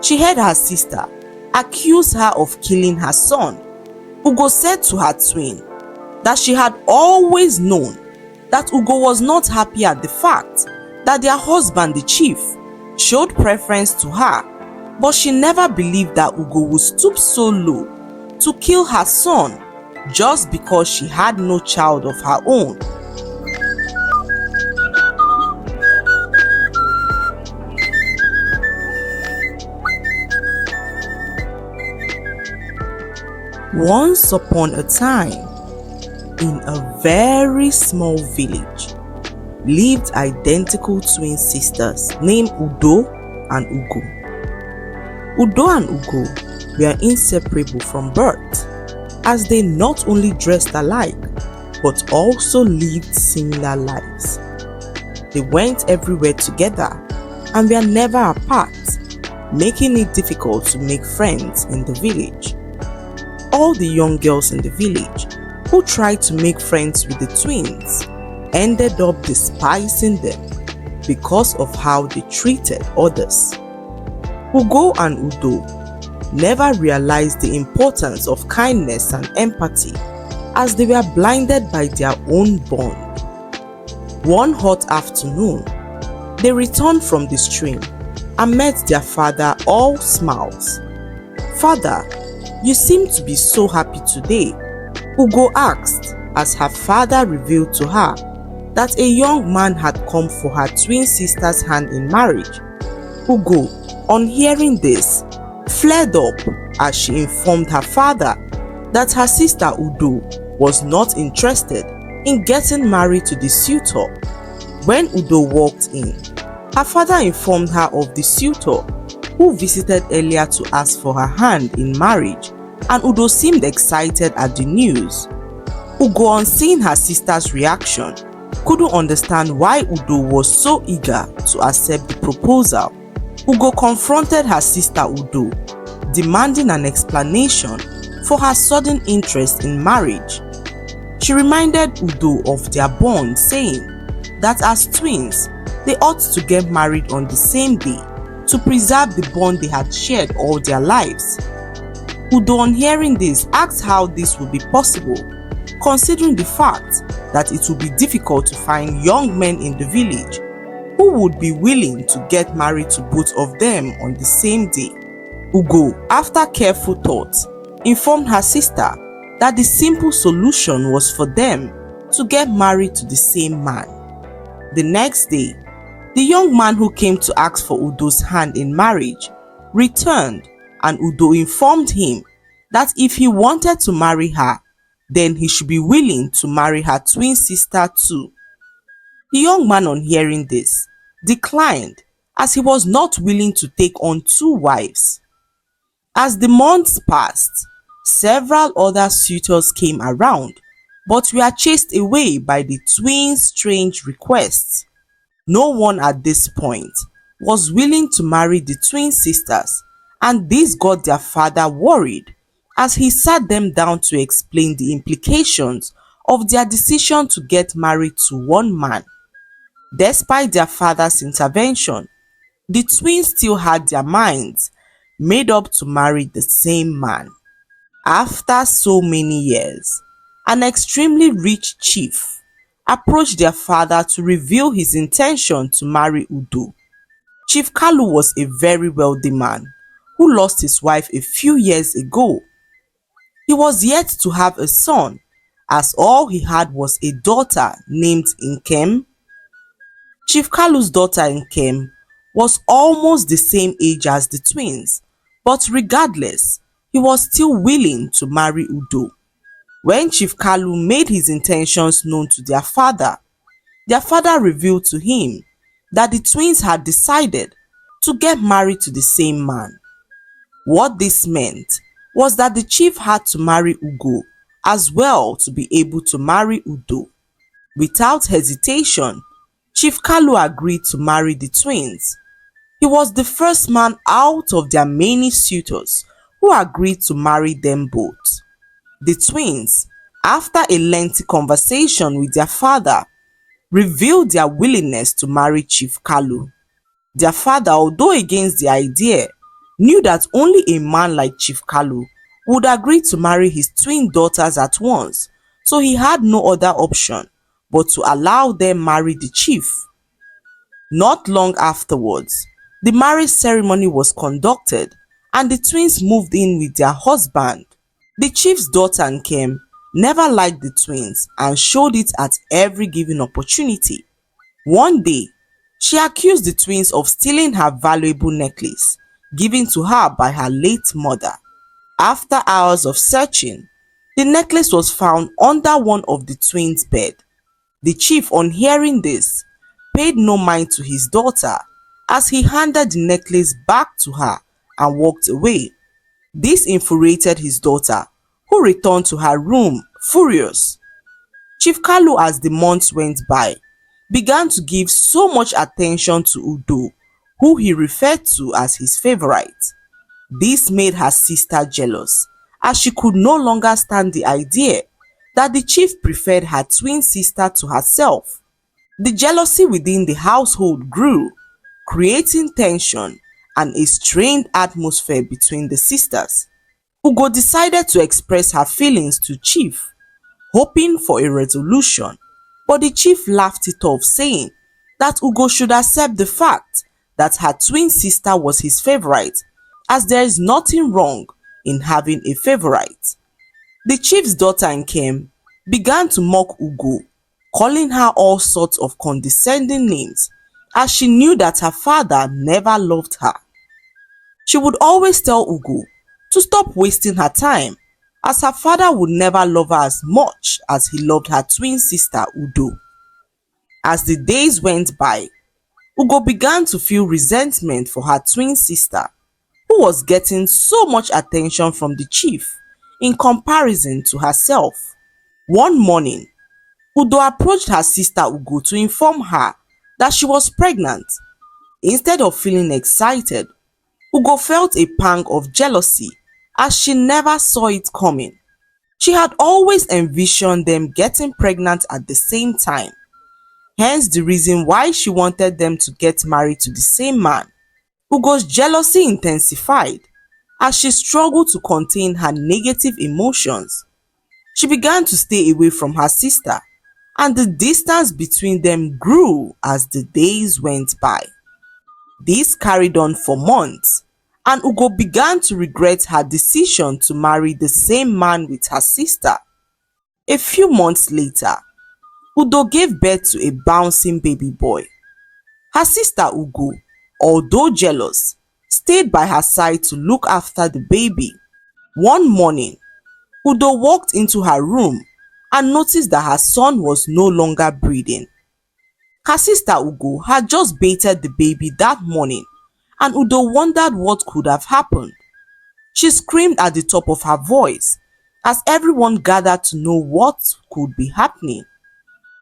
she heard her sister accuse her of killing her son. Ugo said to her twin that she had always known that Ugo was not happy at the fact that their husband, the chief, showed preference to her, but she never believed that Ugo would stoop so low to kill her son just because she had no child of her own. Once upon a time, in a very small village, lived identical twin sisters named Udo and Ugo. Udo and Ugo were inseparable from birth, as they not only dressed alike, but also lived similar lives. They went everywhere together and were never apart, making it difficult to make friends in the village. All the young girls in the village who tried to make friends with the twins ended up despising them because of how they treated others. Ugo and Udo never realized the importance of kindness and empathy, as they were blinded by their own bond. One hot afternoon, they returned from the stream and met their father all smiles. "Father, you seem to be so happy today," Ugo asked, as her father revealed to her that a young man had come for her twin sister's hand in marriage. Ugo, on hearing this, flared up as she informed her father that her sister Udo was not interested in getting married to the suitor. When Udo walked in, her father informed her of the suitor who visited earlier to ask for her hand in marriage, and Udo seemed excited at the news. Ugo, on seeing her sister's reaction, couldn't understand why Udo was so eager to accept the proposal. Ugo confronted her sister Udo, demanding an explanation for her sudden interest in marriage. She reminded Udo of their bond, saying that as twins, they ought to get married on the same day to preserve the bond they had shared all their lives. Udo, on hearing this, asked how this would be possible, considering the fact that it would be difficult to find young men in the village who would be willing to get married to both of them on the same day. Ugo, after careful thought, informed her sister that the simple solution was for them to get married to the same man. The next day, the young man who came to ask for Udo's hand in marriage returned, and Udo informed him that if he wanted to marry her, then he should be willing to marry her twin sister too. The young man, on hearing this, declined, as he was not willing to take on two wives. As the months passed, several other suitors came around, but were chased away by the twins' strange requests. No one at this point was willing to marry the twin sisters, and this got their father worried, as he sat them down to explain the implications of their decision to get married to one man. Despite their father's intervention, the twins still had their minds made up to marry the same man. After so many years, an extremely rich chief approached their father to reveal his intention to marry Udo. Chief Kalu was a very wealthy man who lost his wife a few years ago. He was yet to have a son, as all he had was a daughter named Nkem. Chief Kalu's daughter Nkem was almost the same age as the twins, but regardless, he was still willing to marry Udo. When Chief Kalu made his intentions known to their father revealed to him that the twins had decided to get married to the same man. What this meant was that the chief had to marry Ugo as well to be able to marry Udo. Without hesitation, Chief Kalu agreed to marry the twins. He was the first man out of their many suitors who agreed to marry them both. The twins, after a lengthy conversation with their father, revealed their willingness to marry Chief Kalu. Their father, although against the idea, knew that only a man like Chief Kalu would agree to marry his twin daughters at once, so he had no other option but to allow them marry the chief. Not long afterwards, the marriage ceremony was conducted and the twins moved in with their husband. The chief's daughter Nkem never liked the twins and showed it at every given opportunity. One day, she accused the twins of stealing her valuable necklace given to her by her late mother. After hours of searching, the necklace was found under one of the twins' bed. The chief, on hearing this, paid no mind to his daughter as he handed the necklace back to her and walked away. This infuriated his daughter, who returned to her room furious. Chief Kalu, as the months went by, began to give so much attention to Udo, who he referred to as his favorite. This made her sister jealous, as she could no longer stand the idea that the chief preferred her twin sister to herself. The jealousy within the household grew, creating tension and a strained atmosphere between the sisters. Ugo decided to express her feelings to Chief, hoping for a resolution, but the chief laughed it off, saying that Ugo should accept the fact that her twin sister was his favorite, as there is nothing wrong in having a favorite. The chief's daughter Nkem began to mock Ugo, calling her all sorts of condescending names, as she knew that her father never loved her. She would always tell Ugo to stop wasting her time, as her father would never love her as much as he loved her twin sister Udo. As the days went by, Ugo began to feel resentment for her twin sister, who was getting so much attention from the chief in comparison to herself. One morning, Udo approached her sister Ugo to inform her that she was pregnant. Instead of feeling excited, Ugo felt a pang of jealousy as she never saw it coming. She had always envisioned them getting pregnant at the same time, hence the reason why she wanted them to get married to the same man. Ugo's jealousy intensified as she struggled to contain her negative emotions. She began to stay away from her sister, and the distance between them grew as the days went by. This carried on for months, and Ugo began to regret her decision to marry the same man with her sister. A few months later, Udo gave birth to a bouncing baby boy. Her sister Ugo, although jealous, stayed by her side to look after the baby. One morning, Udo walked into her room and noticed that her son was no longer breathing. Her sister Ugo had just bathed the baby that morning, and Udo wondered what could have happened. She screamed at the top of her voice as everyone gathered to know what could be happening.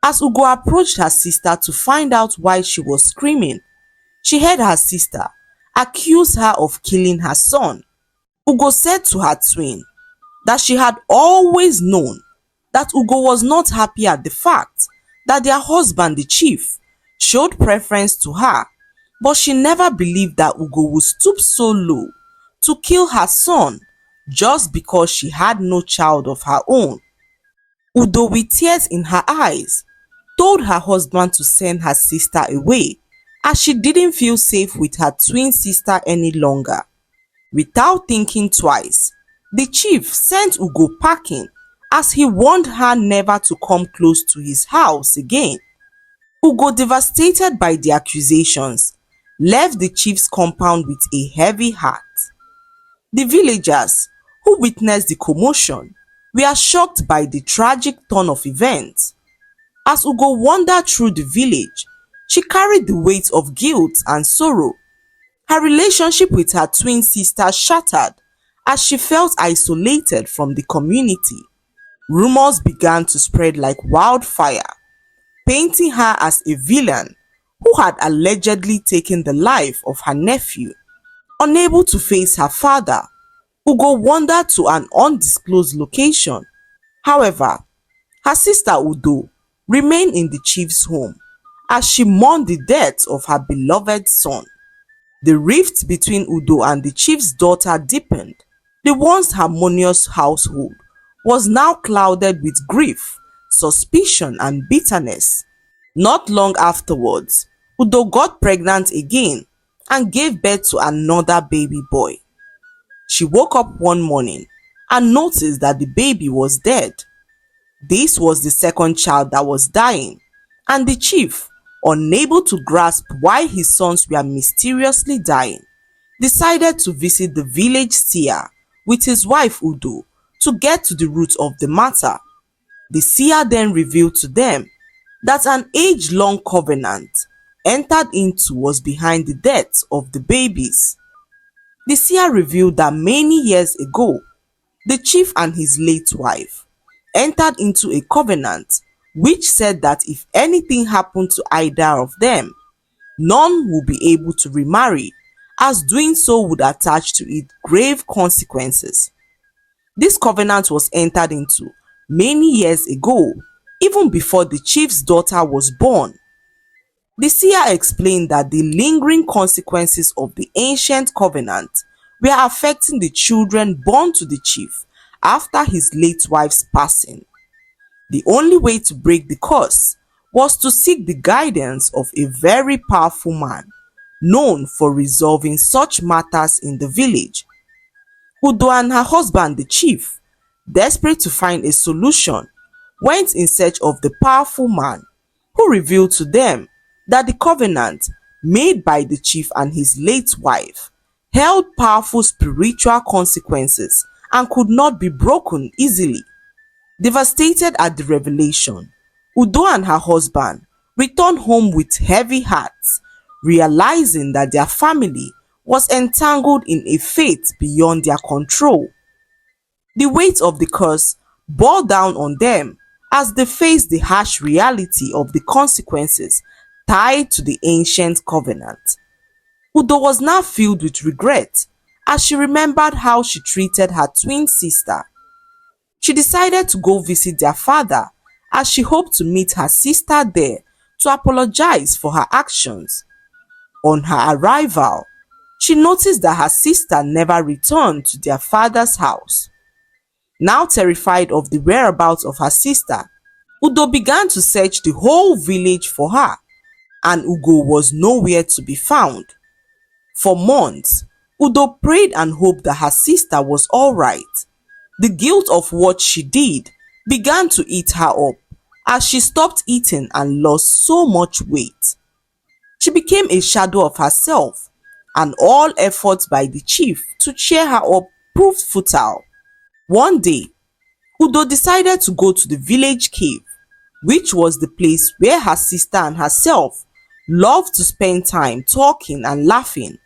As Ugo approached her sister to find out why she was screaming, she heard her sister accuse her of killing her son. Ugo said to her twin that she had always known that Ugo was not happy at the fact that their husband, the chief, showed preference to her, but she never believed that Ugo would stoop so low to kill her son just because she had no child of her own. Udo, with tears in her eyes, told her husband to send her sister away as she didn't feel safe with her twin sister any longer. Without thinking twice, the chief sent Ugo packing as he warned her never to come close to his house again. Ugo, devastated by the accusations, left the chief's compound with a heavy heart. The villagers who witnessed the commotion were shocked by the tragic turn of events. As Ugo wandered through the village, she carried the weight of guilt and sorrow. Her relationship with her twin sister shattered as she felt isolated from the community. Rumors began to spread like wildfire, painting her as a villain who had allegedly taken the life of her nephew. Unable to face her father, Ugo wandered to an undisclosed location. However, her sister Udo remained in the chief's home as she mourned the death of her beloved son. The rift between Udo and the chief's daughter deepened. The once harmonious household was now clouded with grief, suspicion, and bitterness. Not long afterwards, Udo got pregnant again and gave birth to another baby boy. She woke up one morning and noticed that the baby was dead. This was the second child that was dying, and the chief, unable to grasp why his sons were mysteriously dying, decided to visit the village seer with his wife Udo to get to the root of the matter. The seer then revealed to them that an age-long covenant entered into was behind the deaths of the babies. The seer revealed that many years ago, the chief and his late wife entered into a covenant which said that if anything happened to either of them, none would be able to remarry, as doing so would attach to it grave consequences. This covenant was entered into many years ago, even before the chief's daughter was born. The seer explained that the lingering consequences of the ancient covenant were affecting the children born to the chief after his late wife's passing. The only way to break the curse was to seek the guidance of a very powerful man known for resolving such matters in the village. Udo and her husband the chief, desperate to find a solution, went in search of the powerful man, who revealed to them that the covenant made by the chief and his late wife held powerful spiritual consequences and could not be broken easily. Devastated at the revelation, Udo and her husband returned home with heavy hearts, realizing that their family was entangled in a fate beyond their control. The weight of the curse bore down on them as they faced the harsh reality of the consequences tied to the ancient covenant. Udo was now filled with regret as she remembered how she treated her twin sister. She decided to go visit their father as she hoped to meet her sister there to apologize for her actions. On her arrival, she noticed that her sister never returned to their father's house. Now terrified of the whereabouts of her sister, Udo began to search the whole village for her, and Ugo was nowhere to be found. For months, Udo prayed and hoped that her sister was alright. The guilt of what she did began to eat her up as she stopped eating and lost so much weight. She became a shadow of herself, and all efforts by the chief to cheer her up proved futile. One day, Udo decided to go to the village cave, which was the place where her sister and herself loved to spend time talking and laughing.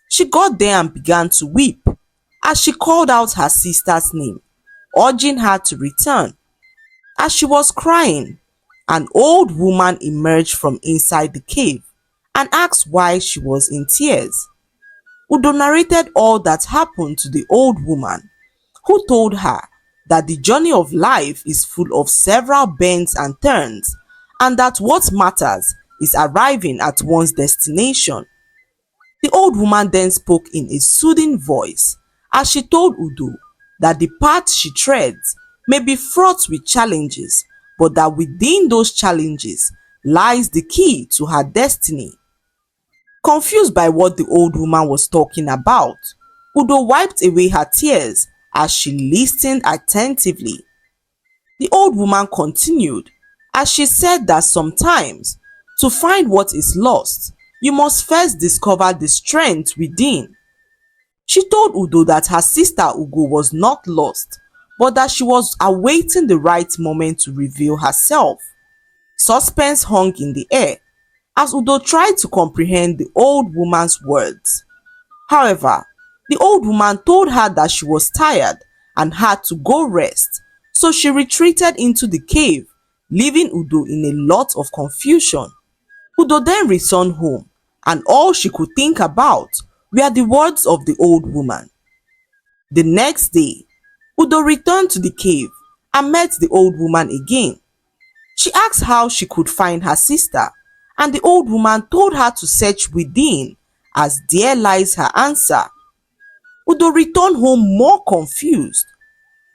She got there and began to weep as she called out her sister's name, urging her to return. As she was crying, an old woman emerged from inside the cave and asked why she was in tears. Udo narrated all that happened to the old woman, who told her that the journey of life is full of several bends and turns, and that what matters is arriving at one's destination. The old woman then spoke in a soothing voice as she told Udo that the path she treads may be fraught with challenges, but that within those challenges lies the key to her destiny. Confused by what the old woman was talking about, Udo wiped away her tears as she listened attentively. The old woman continued as she said that sometimes, to find what is lost, you must first discover the strength within. She told Udo that her sister Ugo was not lost, but that she was awaiting the right moment to reveal herself. Suspense hung in the air as Udo tried to comprehend the old woman's words. However, the old woman told her that she was tired and had to go rest, so she retreated into the cave, leaving Udo in a lot of confusion. Udo then returned home, and all she could think about were the words of the old woman. The next day, Udo returned to the cave and met the old woman again. She asked how she could find her sister, and the old woman told her to search within as there lies her answer. Udo returned home more confused.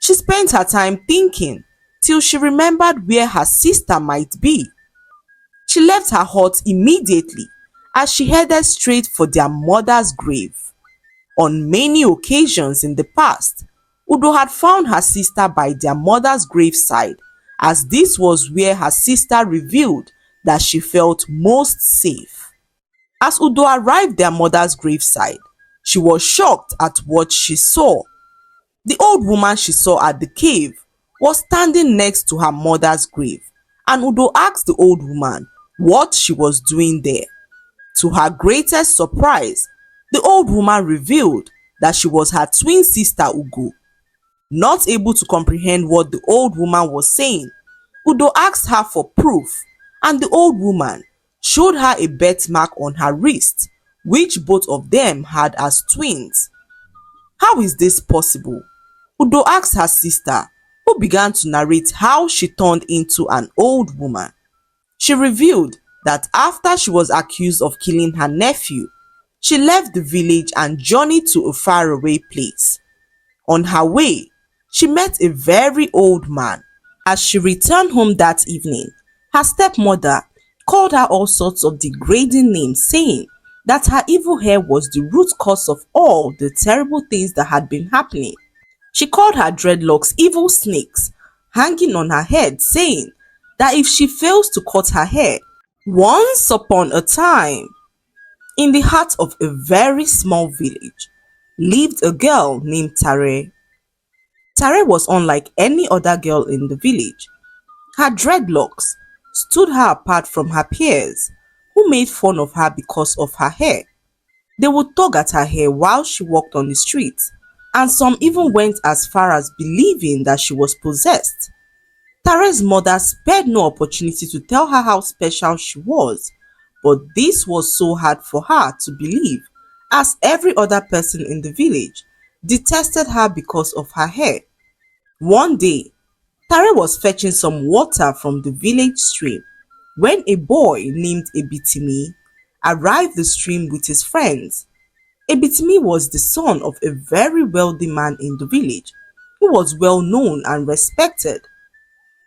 She spent her time thinking till she remembered where her sister might be. She left her hut immediately as she headed straight for their mother's grave. On many occasions in the past, Udo had found her sister by their mother's graveside, as this was where her sister revealed that she felt most safe. As Udo arrived their mother's graveside, she was shocked at what she saw. The old woman she saw at the cave was standing next to her mother's grave, and Udo asked the old woman what she was doing there. To her greatest surprise, the old woman revealed that she was her twin sister Ugo. Not able to comprehend what the old woman was saying, Udo asked her for proof, and the old woman showed her a birthmark on her wrist, which both of them had as twins. How is this possible? Udo asked her sister, who began to narrate how she turned into an old woman. She revealed that after she was accused of killing her nephew, she left the village and journeyed to a faraway place. On her way, she met a very old man. As she returned home that evening, her stepmother called her all sorts of degrading names, saying that her evil hair was the root cause of all the terrible things that had been happening. She called her dreadlocks evil snakes hanging on her head, saying that if she fails to cut her hair, once upon a time, in the heart of a very small village, lived a girl named Tare. Tare was unlike any other girl in the village. Her dreadlocks stood her apart from her peers, who made fun of her because of her hair. They would tug at her hair while she walked on the streets, and some even went as far as believing that she was possessed. Tare's mother spared no opportunity to tell her how special she was, but this was so hard for her to believe, as every other person in the village detested her because of her hair. One day, Tare was fetching some water from the village stream when a boy named Ebitimi arrived the stream with his friends. Ebitimi was the son of a very wealthy man in the village who was well known and respected.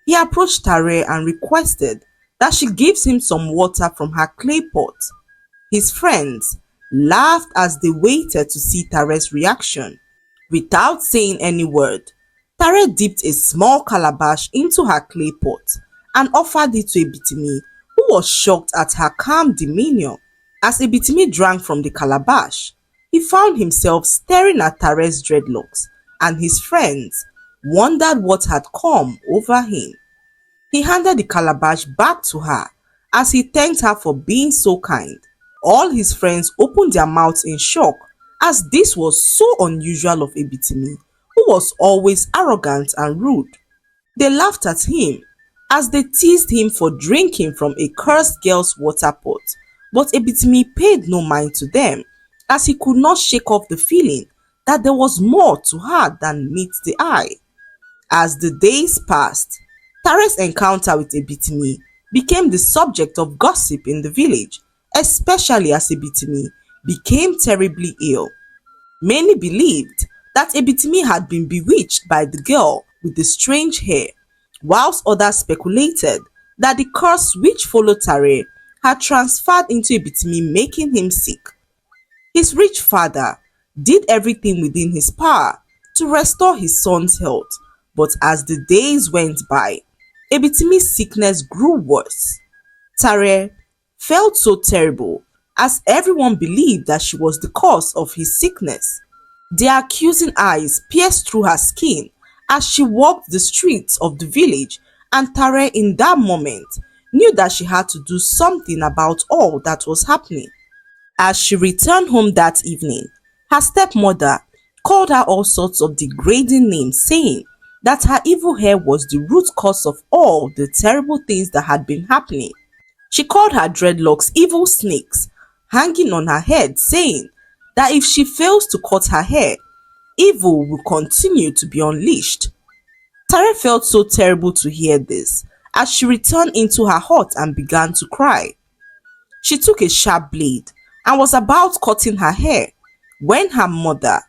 He approached Tare and requested that she gives him some water from her clay pot. His friends laughed as they waited to see Tare's reaction. Without saying any word, Tare dipped a small calabash into her clay pot and offered it to Ebitimi, who was shocked at her calm demeanor. As Ebitimi drank from the calabash, he found himself staring at Tare's dreadlocks, and his friends wondered what had come over him. He handed the calabash back to her as he thanked her for being so kind. All his friends opened their mouths in shock, as this was so unusual of Ebitimi, who was always arrogant and rude. They laughed at him as they teased him for drinking from a cursed girl's water pot, but Ebitimi paid no mind to them, as he could not shake off the feeling that there was more to her than meets the eye. As the days passed, Tare's encounter with Ebitimi became the subject of gossip in the village, especially as Ebitimi became terribly ill. Many believed that Ebitimi had been bewitched by the girl with the strange hair, whilst others speculated that the curse which followed Tare had transferred into Ebitimi, making him sick. His rich father did everything within his power to restore his son's health, but as the days went by, Ebitimi's sickness grew worse. Tare felt so terrible, as everyone believed that she was the cause of his sickness. Their accusing eyes pierced through her skin as she walked the streets of the village, and Tare in that moment knew that she had to do something about all that was happening. As she returned home that evening, her stepmother called her all sorts of degrading names, saying that her evil hair was the root cause of all the terrible things that had been happening. She called her dreadlocks evil snakes hanging on her head, saying that if she fails to cut her hair, evil will continue to be unleashed. Tare felt so terrible to hear this, as she returned into her hut and began to cry. She took a sharp blade and was about cutting her hair when her mother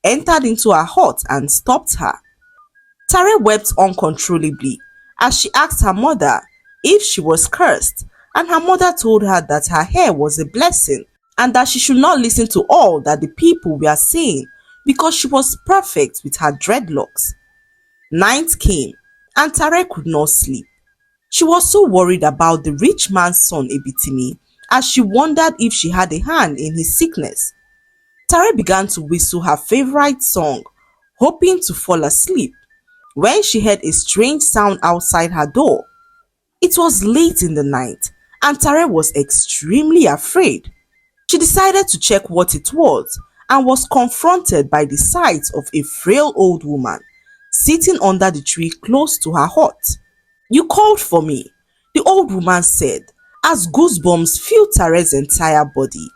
entered into her hut and stopped her. Tare wept uncontrollably as she asked her mother if she was cursed, and her mother told her that her hair was a blessing and that she should not listen to all that the people were saying because she was perfect with her dreadlocks. Night came and Tare could not sleep. She was so worried about the rich man's son Ebitimi as she wondered if she had a hand in his sickness. Tare began to whistle her favorite song, hoping to fall asleep, when she heard a strange sound outside her door. It was late in the night and Tare was extremely afraid. She decided to check what it was and was confronted by the sight of a frail old woman sitting under the tree close to her hut. "You called for me," the old woman said as goosebumps filled Tare's entire body.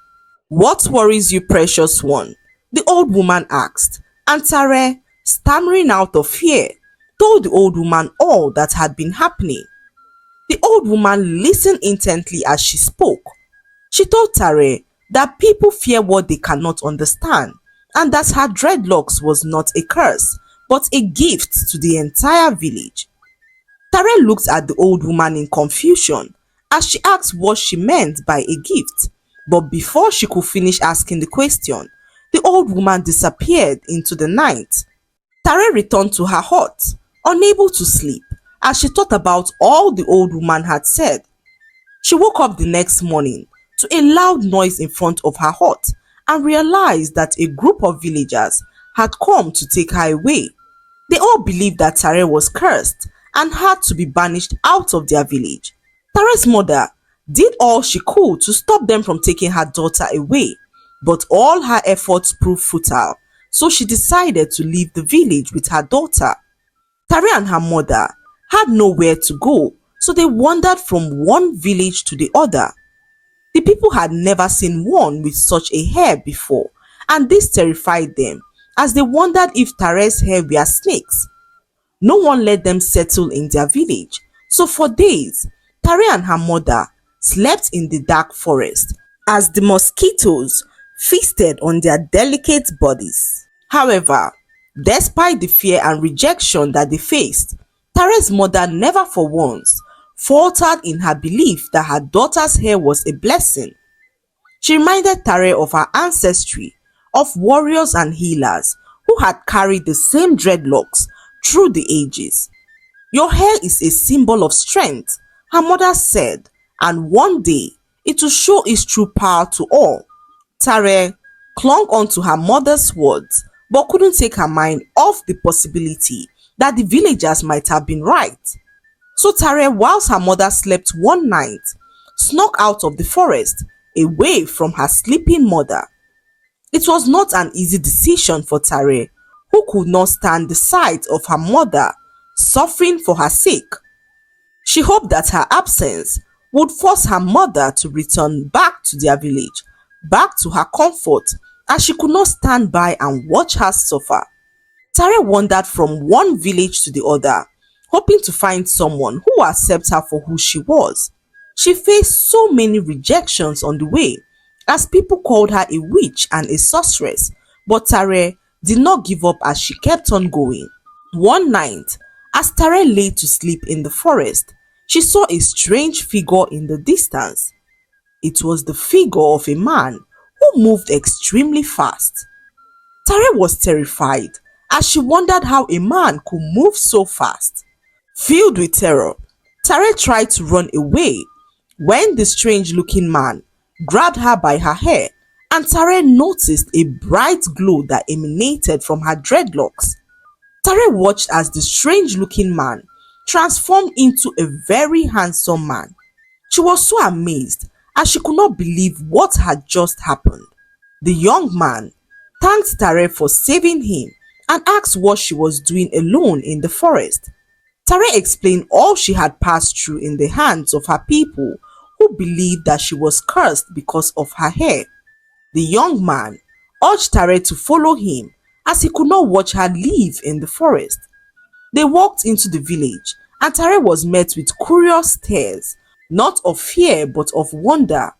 "What worries you, precious one?" the old woman asked, and Tare, stammering out of fear, told the old woman all that had been happening. The old woman listened intently as she spoke. She told Tare that people fear what they cannot understand and that her dreadlocks was not a curse but a gift to the entire village. Tare looked at the old woman in confusion as she asked what she meant by a gift, but before she could finish asking the question, the old woman disappeared into the night. Tare returned to her hut, unable to sleep, as she thought about all the old woman had said. She woke up the next morning to a loud noise in front of her hut and realized that a group of villagers had come to take her away. They all believed that Tare was cursed and had to be banished out of their village. Tare's mother did all she could to stop them from taking her daughter away, but all her efforts proved futile, so she decided to leave the village with her daughter. Tare and her mother had nowhere to go, so they wandered from one village to the other. The people had never seen one with such a hair before, and this terrified them as they wondered if Tare's hair were snakes. No one let them settle in their village, so for days, Tare and her mother slept in the dark forest as the mosquitoes feasted on their delicate bodies. However, despite the fear and rejection that they faced, Tare's mother never for once faltered in her belief that her daughter's hair was a blessing. She reminded Tare of her ancestry, of warriors and healers who had carried the same dreadlocks through the ages. "Your hair is a symbol of strength," her mother said, "and one day it will show its true power to all." Tare clung onto her mother's words but couldn't take her mind off the possibility that the villagers might have been right. So Tare, whilst her mother slept one night, snuck out of the forest away from her sleeping mother. It was not an easy decision for Tare, who could not stand the sight of her mother suffering for her sake. She hoped that her absence would force her mother to return back to their village, back to her comfort, as she could not stand by and watch her suffer. Tare wandered from one village to the other, hoping to find someone who would accept her for who she was. She faced so many rejections on the way, as people called her a witch and a sorceress, but Tare did not give up as she kept on going. One night, as Tare lay to sleep in the forest, she saw a strange figure in the distance. It was the figure of a man who moved extremely fast. Tare was terrified as she wondered how a man could move so fast. Filled with terror, Tare tried to run away when the strange-looking man grabbed her by her hair, and Tare noticed a bright glow that emanated from her dreadlocks. Tare watched as the strange-looking man transformed into a very handsome man. She was so amazed as she could not believe what had just happened. The young man thanked Tare for saving him and asked what she was doing alone in the forest. Tare explained all she had passed through in the hands of her people who believed that she was cursed because of her hair. The young man urged Tare to follow him as he could not watch her live in the forest. They walked into the village and Tare was met with curious stares, not of fear but of wonder.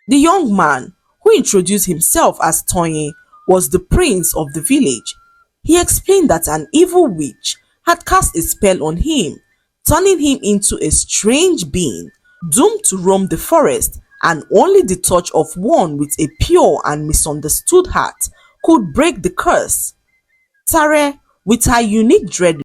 The young man, who who introduced himself as Toyin, was the prince of the village. He explained that an evil witch had cast a spell on him, turning him into a strange being, doomed to roam the forest, and only the touch of one with a pure and misunderstood heart could break the curse. Tare, with her unique dreadlocks,